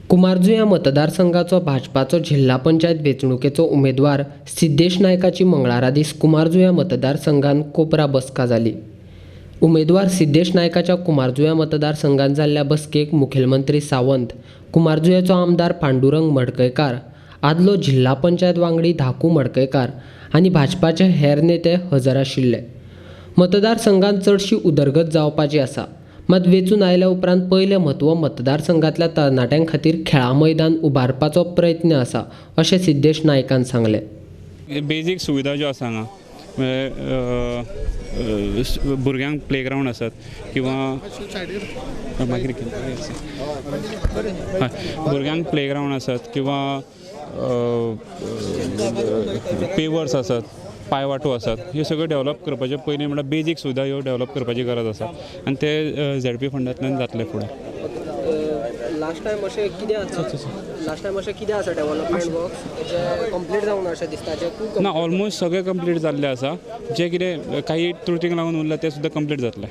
कुमारजुंव्या मतदारसंघाचो भाजपाचो जिल्हा पंचायत वेंचणुकेचो उमेदवार सिद्धेश नायकाची मंगळारा दीस कुमारजुंव्या मतदारसंघात कोपरा बसका जाली। उमेदवार सिद्धेश नायकाच्या कुमारजुंव्या मतदारसंघात जाल्ल्या बसकेक मुखेलमंत्री सावंत, कुमारजुंव्याचो आमदार पांडुरंग मडकयकार, आदलो जिल्हा पंचायत वांगडी धाकू मडकयकार आनी भाजपाचे हेर नेते हजर आशिल्ले। मतदारसंघात चडशी उदरगत जावपाची आसा, मात वेंचून आयल्या उपरांत पयले म्हत्व मतदारसंघातल्या तरणाट्यां खातीर खेळा मैदान उबारपाचो प्रयत्न आसा, अशें सिद्धेश नायकान सांगलें। बेजीक सुविधा ज्यो आसा हांगा भुरग्यांक प्लेग्रावंड आसात किंवा भुरग्यांक प्लेग्रावंड आसात किंवा पेवर्स आसात, पायवाटो आसात, ह्यो सगळ्यो डेवलप करपाचे पयलीं म्हळ्यार बेजीक सुविधा ह्यो डेवलप करपाची गरज आसा आनी ते झेड पी फंडांतल्यान जातले फुडें। लास्ट टायम अशें कितें आसा डेव्हलपमेंट वर्क्स जे कंप्लीट जावंक ना अशें दिसता जे ना ऑलमोस्ट सगळे कंप्लीट जाल्ले आसा, जे कितें काही त्रुटींक लागून उरला ते सुद्दां कंप्लीट जातले।